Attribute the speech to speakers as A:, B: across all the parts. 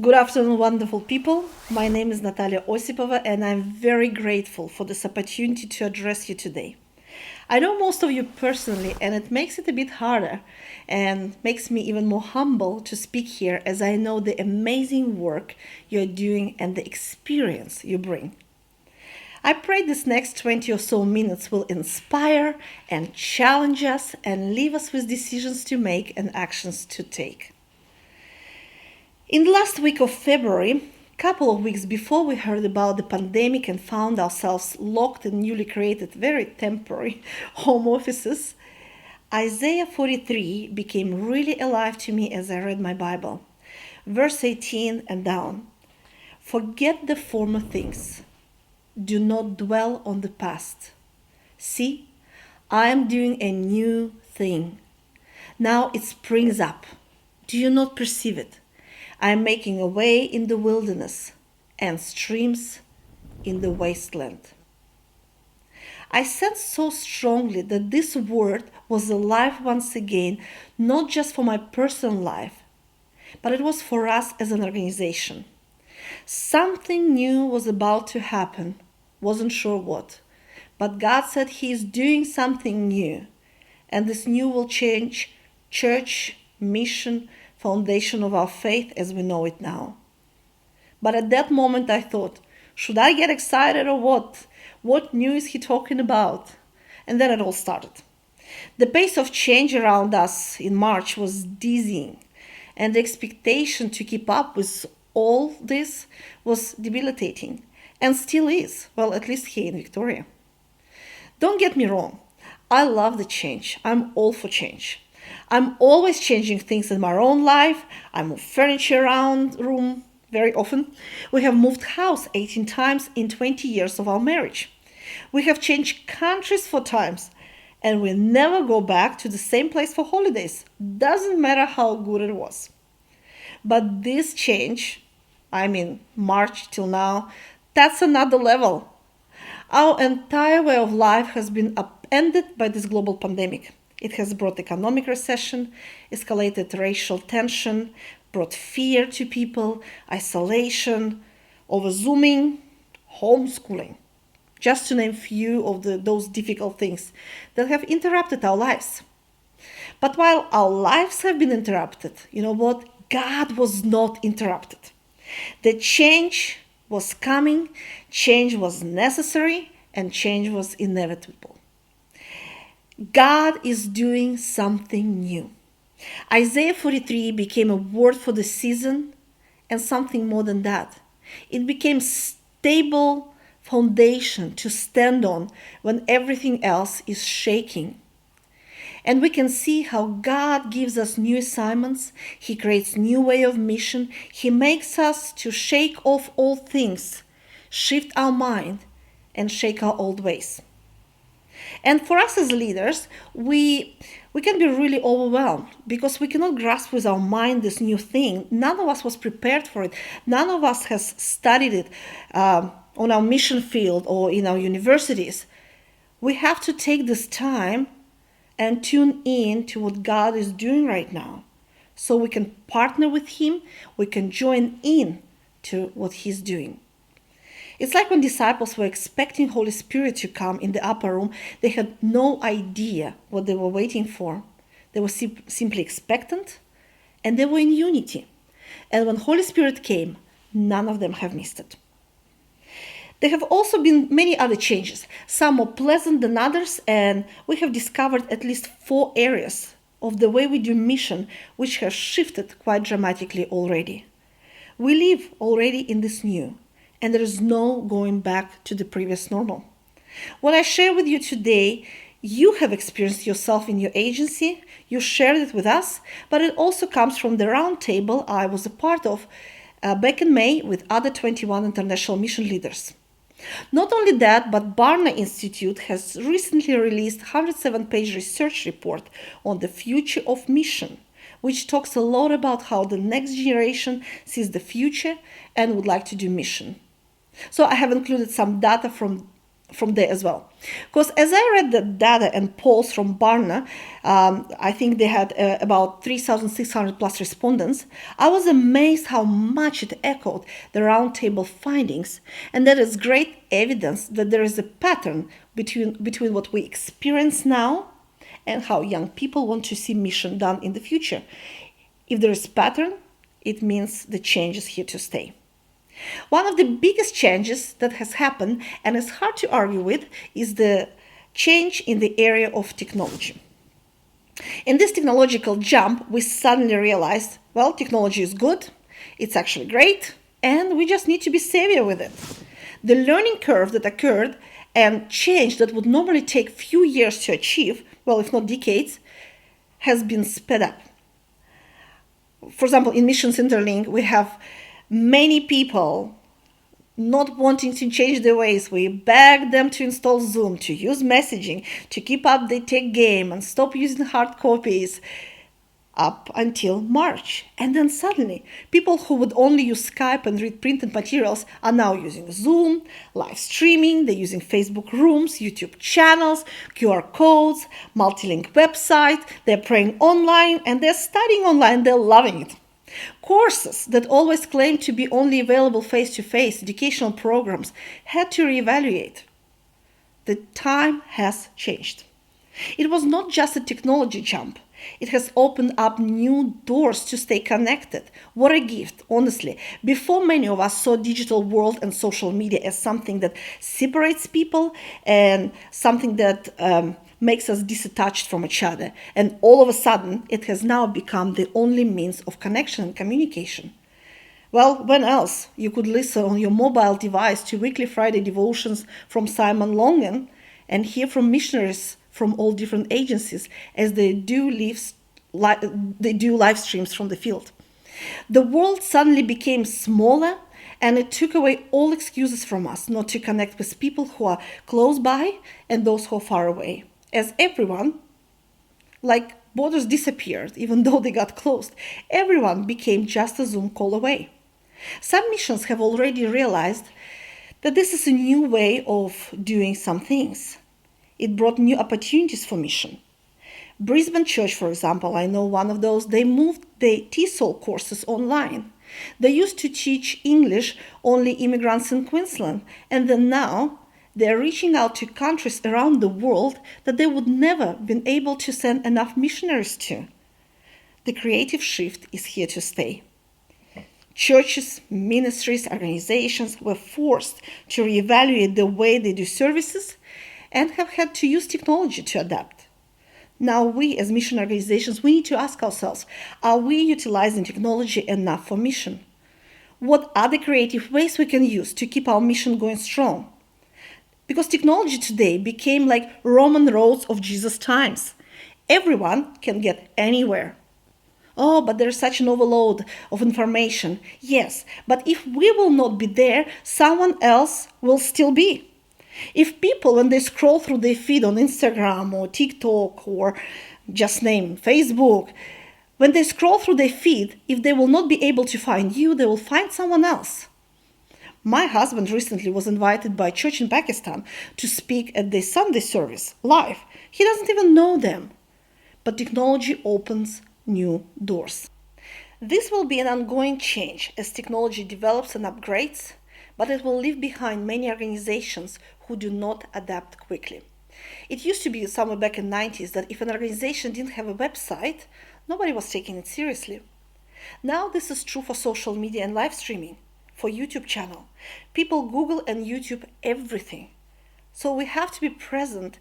A: Good afternoon, wonderful people. My name is Nataliya Osipova, and I'm very grateful for this opportunity to address you today. I know most of you personally, and it makes it a bit harder and makes me even more humble to speak here as I know the amazing work you're doing and the experience you bring. I pray this next 20 or so minutes will inspire and challenge us and leave us with decisions to make and actions to take. In the last week of February, a couple of weeks before we heard about the pandemic and found ourselves locked in newly created, very temporary home offices, Isaiah 43 became really alive to me as I read my Bible. Verse 18 and down. Forget the former things. Do not dwell on the past. See, I am doing a new thing. Now it springs up. Do you not perceive it? I am making a way in the wilderness and streams in the wasteland. I sensed so strongly that this word was alive once again, not just for my personal life, but it was for us as an organization. Something new was about to happen, wasn't sure what, but God said He is doing something new, and this new will change church, mission, foundation of our faith as we know it now. But at that moment I thought, should I get excited or what? What new is he talking about? And then it all started. The pace of change around us in March was dizzying, and the expectation to keep up with all this was debilitating, and still is, well, at least here in Victoria. Don't get me wrong, I love the change. I'm all for change. I'm always changing things in my own life. I move furniture around room very often. We have moved house 18 times in 20 years of our marriage. We have changed countries 4 times, and we never go back to the same place for holidays. Doesn't matter how good it was. But this change, March till now, that's another level. Our entire way of life has been upended by this global pandemic. It has brought economic recession, escalated racial tension, brought fear to people, isolation, over-zooming, homeschooling. Just to name few of those difficult things that have interrupted our lives. But while our lives have been interrupted, you know what? God was not interrupted. The change was coming, change was necessary, and change was inevitable. God is doing something new. Isaiah 43 became a word for the season and something more than that. It became stable foundation to stand on when everything else is shaking. And we can see how God gives us new assignments. He creates new way of mission. He makes us to shake off old things, shift our mind, and shake our old ways. And for us as leaders, we can be really overwhelmed because we cannot grasp with our mind this new thing. None of us was prepared for it. None of us has studied it on our mission field or in our universities. We have to take this time and tune in to what God is doing right now. So we can partner with Him, we can join in to what He's doing. It's like when disciples were expecting Holy Spirit to come in the upper room, they had no idea what they were waiting for. They were simply expectant, and they were in unity. And when Holy Spirit came, none of them have missed it. There have also been many other changes, some more pleasant than others, and we have discovered at least 4 areas of the way we do mission which have shifted quite dramatically already. We live already in this new, and there is no going back to the previous normal. What I share with you today, you have experienced yourself in your agency, you shared it with us, but it also comes from the roundtable I was a part of back in May with other 21 international mission leaders. Not only that, but Barna Institute has recently released a 107-page research report on the future of mission, which talks a lot about how the next generation sees the future and would like to do mission. So I have included some data from from there as well. Because as I read the data and polls from Barna, I think they had about 3,600 plus respondents. I was amazed how much it echoed the roundtable findings, and that is great evidence that there is a pattern between what we experience now and how young people want to see mission done in the future. If there is pattern, it means the change is here to stay. One of the biggest changes that has happened, and is hard to argue with, is the change in the area of technology. In this technological jump, we suddenly realized, well, technology is good, it's actually great, and we just need to be savvier with it. The learning curve that occurred and change that would normally take few years to achieve, well, if not decades, has been sped up. For example, in Missions Interlink, we have many people not wanting to change their ways. We beg them to install Zoom, to use messaging, to keep up the tech game and stop using hard copies up until March. And then suddenly, people who would only use Skype and read printed materials are now using Zoom, live streaming, they're using Facebook rooms, YouTube channels, QR codes, multi-link website, they're praying online and they're studying online, they're loving it. Courses that always claimed to be only available face-to-face, educational programs, had to reevaluate. The time has changed. It was not just a technology jump. It has opened up new doors to stay connected. What a gift, honestly. Before, many of us saw digital world and social media as something that separates people and something that makes us disattached from each other. And all of a sudden, it has now become the only means of connection and communication. Well, when else? You could listen on your mobile device to weekly Friday devotions from Simon Longan and hear from missionaries from all different agencies as they do live streams from the field. The world suddenly became smaller, and it took away all excuses from us not to connect with people who are close by and those who are far away. As everyone, like borders disappeared, even though they got closed, everyone became just a Zoom call away. Some missions have already realized that this is a new way of doing some things. It brought new opportunities for mission. Brisbane Church, for example, I know one of those, they moved the TESOL courses online. They used to teach English only immigrants in Queensland, and then now they're reaching out to countries around the world that they would never been able to send enough missionaries to. The creative shift is here to stay. Churches, ministries, organizations were forced to reevaluate the way they do services and have had to use technology to adapt. Now we, as mission organizations, we need to ask ourselves, are we utilizing technology enough for mission? What are the creative ways we can use to keep our mission going strong? Because technology today became like Roman roads of Jesus' times. Everyone can get anywhere. Oh, but there's such an overload of information. Yes, but if we will not be there, someone else will still be. If people, when they scroll through their feed on Instagram or TikTok or just name Facebook, when they scroll through their feed, if they will not be able to find you, they will find someone else. My husband recently was invited by a church in Pakistan to speak at the Sunday service live. He doesn't even know them. But technology opens new doors. This will be an ongoing change as technology develops and upgrades, but it will leave behind many organizations who do not adapt quickly. It used to be somewhere back in the 90s that if an organization didn't have a website, nobody was taking it seriously. Now this is true for social media and live streaming, for YouTube channel. People Google and YouTube everything. So we have to be present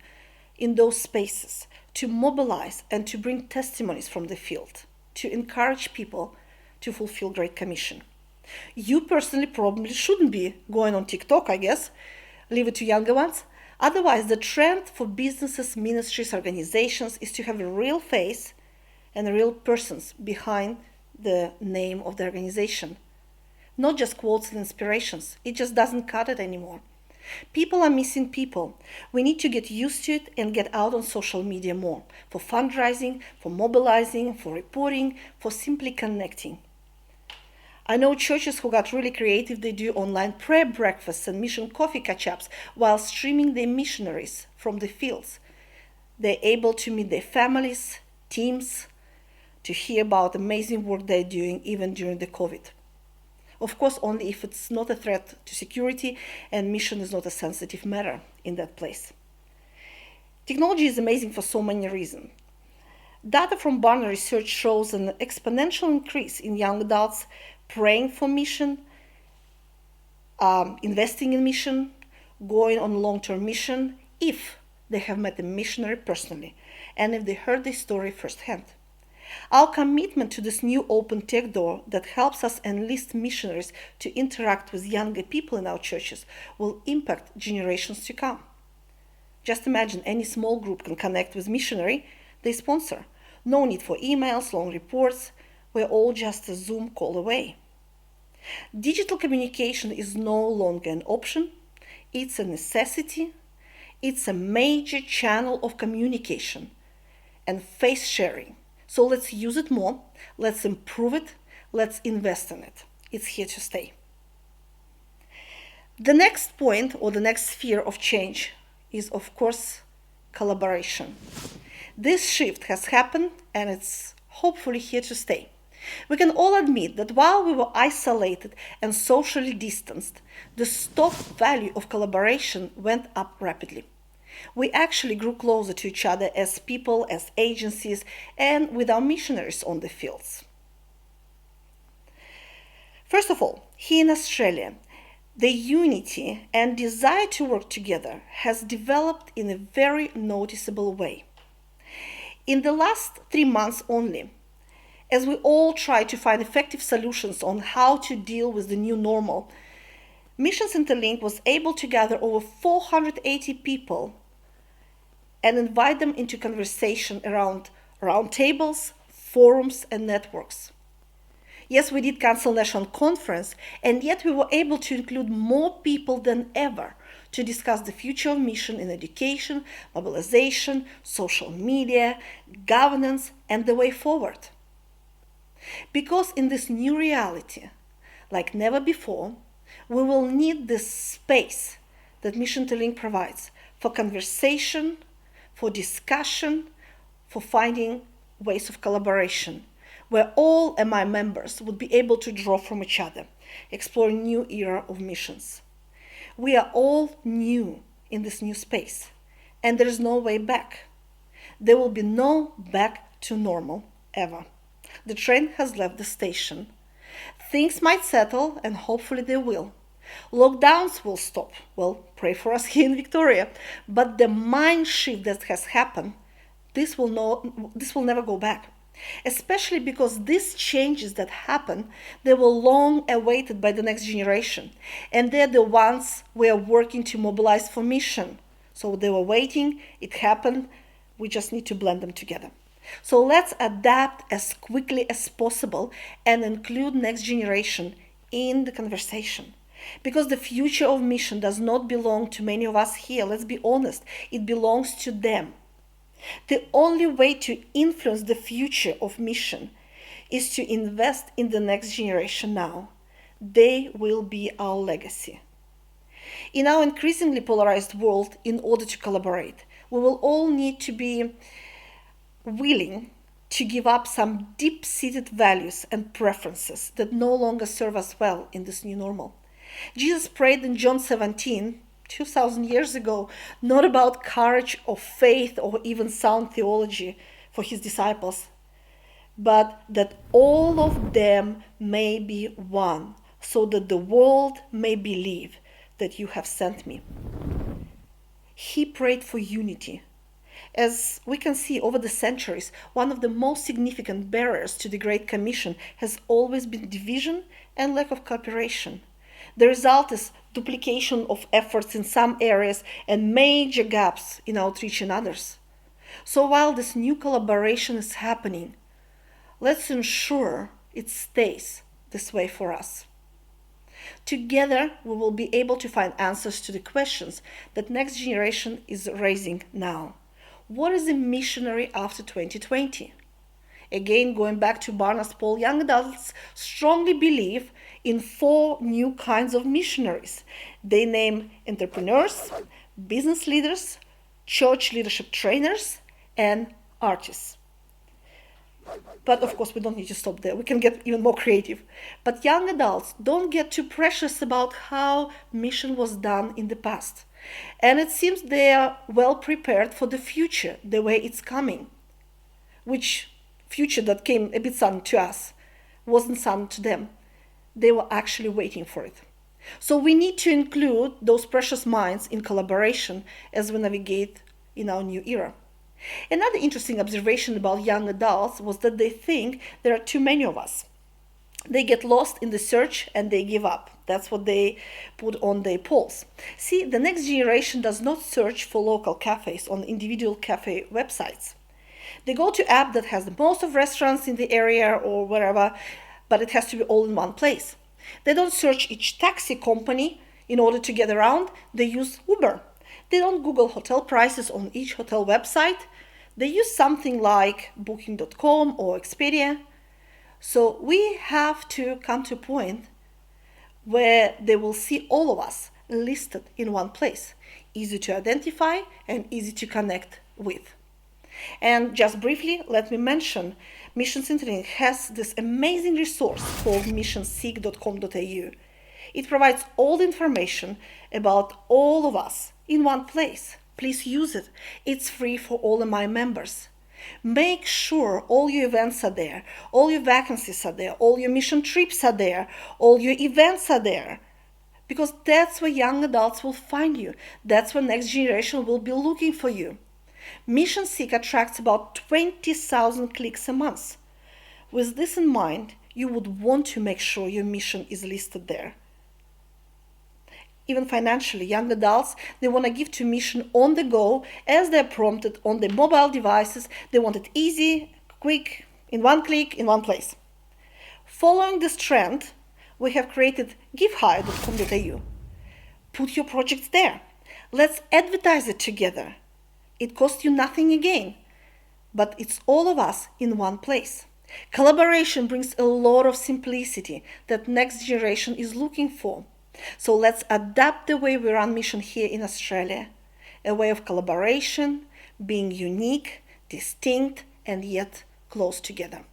A: in those spaces to mobilize and to bring testimonies from the field, to encourage people to fulfill Great Commission. You personally probably shouldn't be going on TikTok, I guess. Leave it to younger ones. Otherwise, the trend for businesses, ministries, organizations is to have a real face and real persons behind the name of the organization. Not just quotes and inspirations. It just doesn't cut it anymore. People are missing people. We need to get used to it and get out on social media more for fundraising, for mobilizing, for reporting, for simply connecting. I know churches who got really creative. They do online prayer breakfasts and mission coffee catch-ups while streaming their missionaries from the fields. They're able to meet their families, teams, to hear about amazing work they're doing even during the COVID. Of course, only if it's not a threat to security and mission is not a sensitive matter in that place. Technology is amazing for so many reasons. Data from Barna research shows an exponential increase in young adults praying for mission, investing in mission, going on long-term mission, if they have met a missionary personally and if they heard the story firsthand. Our commitment to this new open tech door that helps us enlist missionaries to interact with younger people in our churches will impact generations to come. Just imagine any small group can connect with missionary they sponsor. No need for emails, long reports. We're all just a Zoom call away. Digital communication is no longer an option. It's a necessity. It's a major channel of communication and face sharing. So let's use it more. Let's improve it. Let's invest in it. It's here to stay. The next point or the next sphere of change is, of course, collaboration. This shift has happened and it's hopefully here to stay. We can all admit that while we were isolated and socially distanced, the stock value of collaboration went up rapidly. We actually grew closer to each other as people, as agencies, and with our missionaries on the fields. First of all, here in Australia, the unity and desire to work together has developed in a very noticeable way. In the last 3 months only, as we all try to find effective solutions on how to deal with the new normal, Missions Interlink was able to gather over 480 people and invite them into conversation around roundtables, forums, and networks. Yes, we did cancel national conference, and yet we were able to include more people than ever to discuss the future of mission in education, mobilization, social media, governance, and the way forward. Because in this new reality, like never before, we will need this space that Mission Interlink provides for conversation, for discussion, for finding ways of collaboration, where all MI members would be able to draw from each other, exploring new era of missions. We are all new in this new space, and there is no way back. There will be no back to normal ever. The train has left the station. Things might settle, and hopefully they will. Lockdowns will stop. Well, pray for us here in Victoria. But the mind shift that has happened, this will never go back. Especially because these changes that happen, they were long awaited by the next generation. And they're the ones we are working to mobilize for mission. So they were waiting, it happened, we just need to blend them together. So let's adapt as quickly as possible and include next generation in the conversation. Because the future of mission does not belong to many of us here, let's be honest, it belongs to them. The only way to influence the future of mission is to invest in the next generation now. They will be our legacy. In our increasingly polarized world, in order to collaborate, we will all need to be willing to give up some deep-seated values and preferences that no longer serve us well in this new normal. Jesus prayed in John 17, 2,000 years ago, not about courage or faith or even sound theology for his disciples, but that all of them may be one, so that the world may believe that you have sent me. He prayed for unity. As we can see over the centuries, one of the most significant barriers to the Great Commission has always been division and lack of cooperation. The result is duplication of efforts in some areas and major gaps in outreach in others. So while this new collaboration is happening, let's ensure it stays this way for us. Together, we will be able to find answers to the questions that next generation is raising now. What is a missionary after 2020? Again, going back to Barna's poll, young adults strongly believe in 4 new kinds of missionaries. They name entrepreneurs, business leaders, church leadership trainers, and artists. But of course, we don't need to stop there. We can get even more creative. But young adults don't get too precious about how mission was done in the past. And it seems they are well prepared for the future, the way it's coming. Which future that came a bit sudden to us wasn't sudden to them. They were actually waiting for it. So we need to include those precious minds in collaboration as we navigate in our new era. Another interesting observation about young adults was that they think there are too many of us. They get lost in the search and they give up. That's what they put on their polls. See, the next generation does not search for local cafes on individual cafe websites. They go to app that has the most of restaurants in the area or wherever, but it has to be all in one place. They don't search each taxi company in order to get around. They use Uber. They don't Google hotel prices on each hotel website. They use something like Booking.com or Expedia. So we have to come to a point where they will see all of us listed in one place, easy to identify and easy to connect with. And just briefly, let me mention, Missions Interlink has this amazing resource called missionseek.com.au. It provides all the information about all of us in one place. Please use it. It's free for all of my members. Make sure all your events are there, all your vacancies are there, all your mission trips are there, all your events are there. Because that's where young adults will find you. That's where next generation will be looking for you. Mission Seek attracts about 20,000 clicks a month. With this in mind, you would want to make sure your mission is listed there. Even financially, young adults, they want to give to mission on the go as they're prompted on their mobile devices. They want it easy, quick, in one click, in one place. Following this trend, we have created givehire.com.au. Put your projects there. Let's advertise it together. It costs you nothing again, but it's all of us in one place. Collaboration brings a lot of simplicity that next generation is looking for. So let's adapt the way we run mission here in Australia, a way of collaboration, being unique, distinct, and yet close together.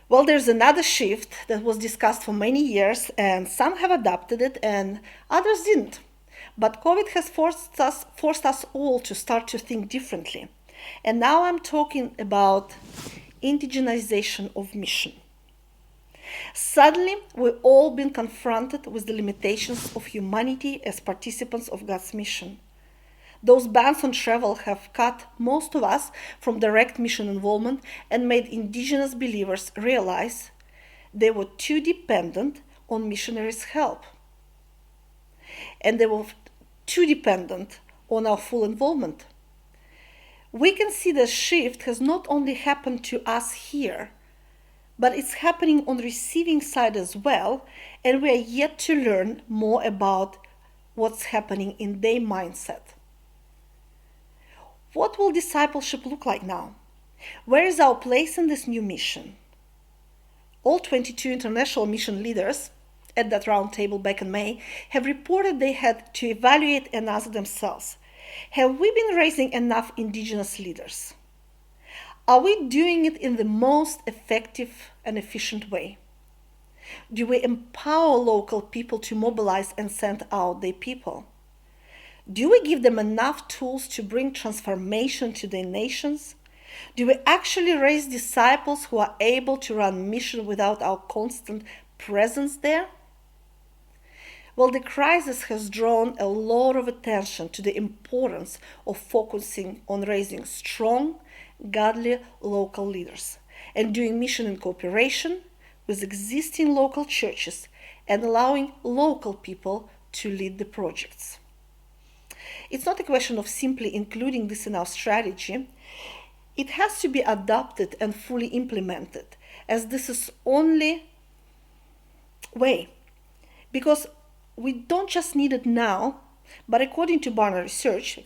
A: Well, there's another shift that was discussed for many years, and some have adopted it and others didn't. But COVID has forced us all to start to think differently. And now I'm talking about indigenization of mission. Suddenly, we've all been confronted with the limitations of humanity as participants of God's mission. Those bans on travel have cut most of us from direct mission involvement and made indigenous believers realize they were too dependent on missionaries' help. And they were too dependent on our full involvement. We can see the shift has not only happened to us here, but it's happening on the receiving side as well, and we are yet to learn more about what's happening in their mindset. What will discipleship look like now? Where is our place in this new mission? All 22 international mission leaders at that round table back in May have reported they had to evaluate and ask themselves, have we been raising enough indigenous leaders? Are we doing it in the most effective and efficient way? Do we empower local people to mobilize and send out their people? Do we give them enough tools to bring transformation to their nations? Do we actually raise disciples who are able to run mission without our constant presence there? Well, the crisis has drawn a lot of attention to the importance of focusing on raising strong, godly local leaders and doing mission in cooperation with existing local churches and allowing local people to lead the projects. It's not a question of simply including this in our strategy. It has to be adopted and fully implemented, as this is only way. Because we don't just need it now, but according to Barna research,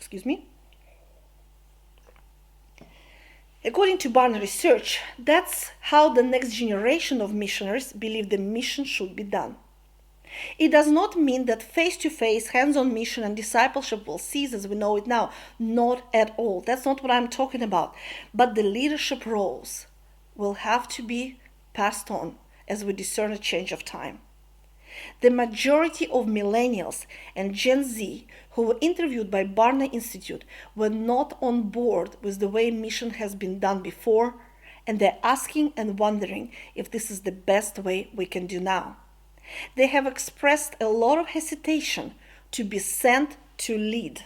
A: According to Barna research, that's how the next generation of missionaries believe the mission should be done. It does not mean that face-to-face, hands-on mission and discipleship will cease as we know it now. Not at all. That's not what I'm talking about. But the leadership roles will have to be passed on as we discern a change of time. The majority of millennials and Gen Z who were interviewed by Barna Institute were not on board with the way mission has been done before, and they're asking and wondering if this is the best way we can do now. They have expressed a lot of hesitation to be sent to lead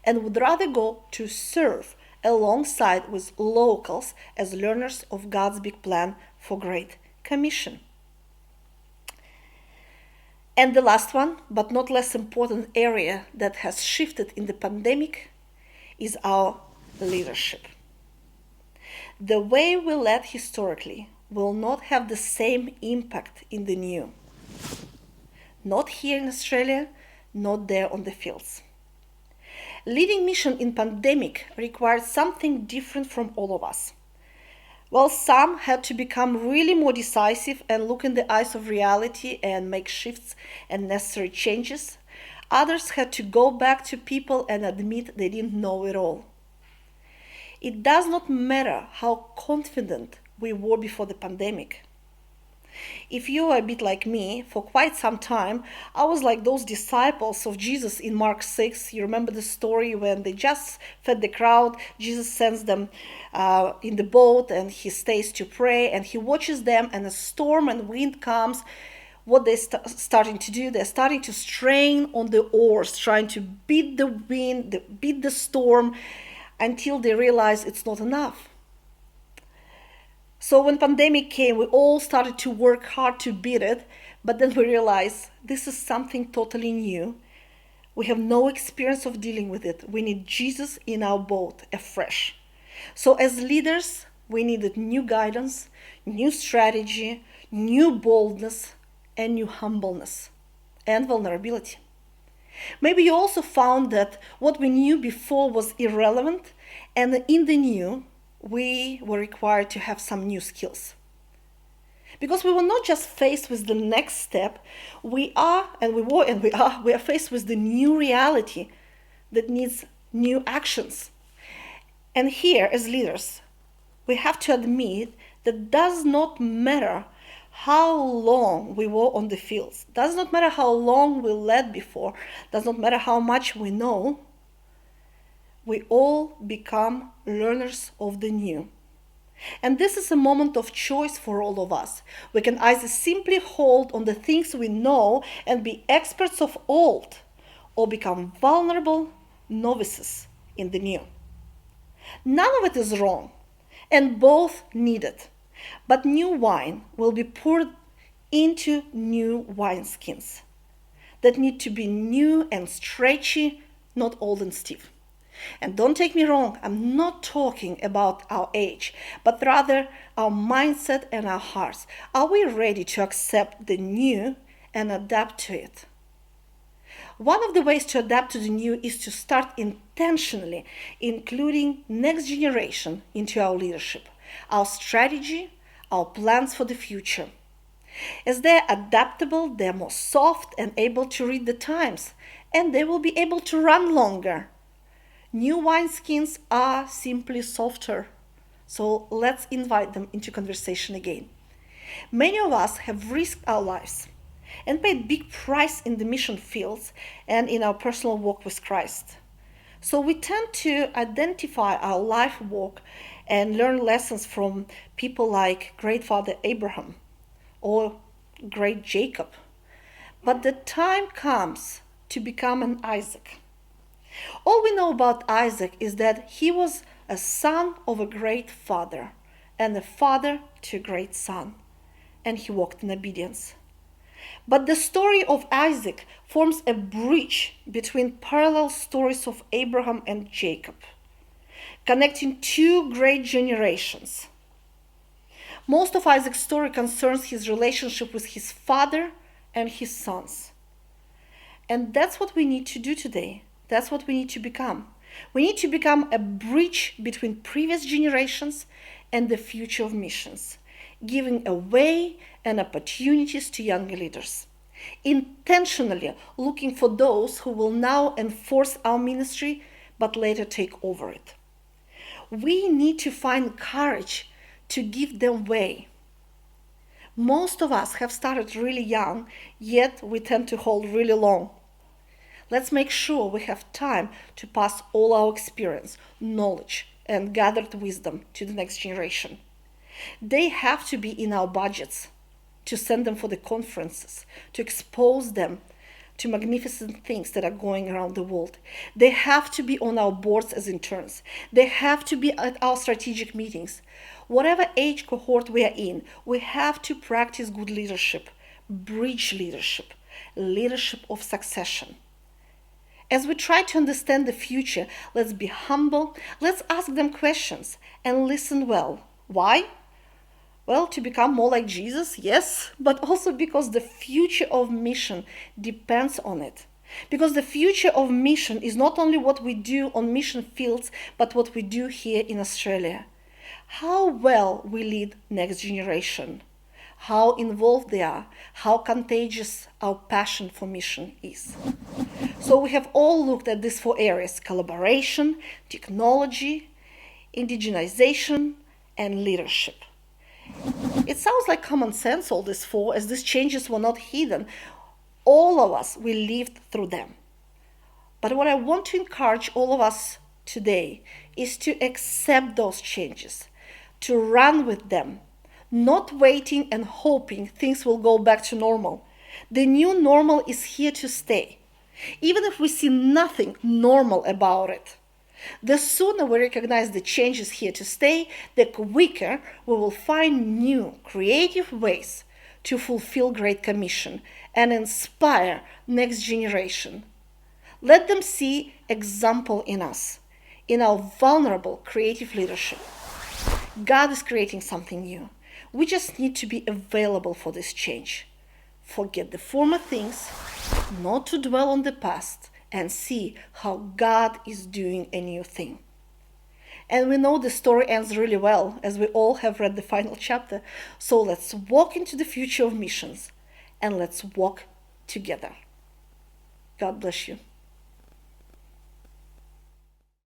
A: and would rather go to serve alongside with locals as learners of God's big plan for Great Commission. And the last one, but not less important area that has shifted in the pandemic is our leadership. The way we led historically will not have the same impact in the new. Not here in Australia, not there on the fields. Leading mission in pandemic required something different from all of us. While some had to become really more decisive and look in the eyes of reality and make shifts and necessary changes, others had to go back to people and admit they didn't know it all. It does not matter how confident we were before the pandemic. If you are a bit like me, for quite some time, I was like those disciples of Jesus in Mark 6. You remember the story when they just fed the crowd. Jesus sends them in the boat and he stays to pray and he watches them, and a storm and wind comes. What they're starting to do, they're starting to strain on the oars, trying to beat the wind, beat the storm until they realize it's not enough. So when pandemic came, we all started to work hard to beat it, but then we realized this is something totally new. We have no experience of dealing with it. We need Jesus in our boat afresh. So as leaders, we needed new guidance, new strategy, new boldness, and new humbleness and vulnerability. Maybe you also found that what we knew before was irrelevant, and in the new, we were required to have some new skills. Because we were not just faced with the next step, we are faced with the new reality that needs new actions. And here, as leaders, we have to admit that does not matter how long we were on the fields, does not matter how long we led before, does not matter how much we know, we all become learners of the new. And this is a moment of choice for all of us. We can either simply hold on the things we know and be experts of old, or become vulnerable novices in the new. None of it is wrong, and both needed. But new wine will be poured into new wineskins that need to be new and stretchy, not old and stiff. And don't take me wrong, I'm not talking about our age, but rather our mindset and our hearts. Are we ready to accept the new and adapt to it? One of the ways to adapt to the new is to start intentionally including next generation into our leadership, our strategy, our plans for the future. As they're adaptable, they're more soft and able to read the times, and they will be able to run longer. New wineskins are simply softer, so let's invite them into conversation again. Many of us have risked our lives and paid big price in the mission fields and in our personal walk with Christ. So we tend to identify our life walk and learn lessons from people like great father Abraham or great Jacob. But the time comes to become an Isaac. All we know about Isaac is that he was a son of a great father and a father to a great son, and he walked in obedience. But the story of Isaac forms a bridge between parallel stories of Abraham and Jacob, connecting two great generations. Most of Isaac's story concerns his relationship with his father and his sons. And that's what we need to do today. That's what we need to become. We need to become a bridge between previous generations and the future of missions, giving a way and opportunities to younger leaders, intentionally looking for those who will now enforce our ministry but later take over it. We need to find courage to give them way. Most of us have started really young, yet we tend to hold really long. Let's make sure we have time to pass all our experience, knowledge, and gathered wisdom to the next generation. They have to be in our budgets to send them for the conferences, to expose them to magnificent things that are going around the world. They have to be on our boards as interns. They have to be at our strategic meetings. Whatever age cohort we are in, we have to practice good leadership, bridge leadership, leadership of succession. As we try to understand the future, let's be humble, let's ask them questions, and listen well. Why? Well, to become more like Jesus, yes, but also because the future of mission depends on it. Because the future of mission is not only what we do on mission fields, but what we do here in Australia. How well we lead next generation, how involved they are, how contagious our passion for mission is. So we have all looked at these 4 areas: collaboration, technology, indigenization, and leadership. It sounds like common sense, all these 4, as these changes were not hidden. All of us, we lived through them. But what I want to encourage all of us today is to accept those changes, to run with them, not waiting and hoping things will go back to normal. The new normal is here to stay, even if we see nothing normal about it. The sooner we recognize the changes here to stay, the quicker we will find new, creative ways to fulfill Great Commission and inspire next generation. Let them see example in us, in our vulnerable creative leadership. God is creating something new. We just need to be available for this change. Forget the former things, not to dwell on the past, and see how God is doing a new thing. And we know the story ends really well, as we all have read the final chapter. So let's walk into the future of missions, and let's walk together. God bless you.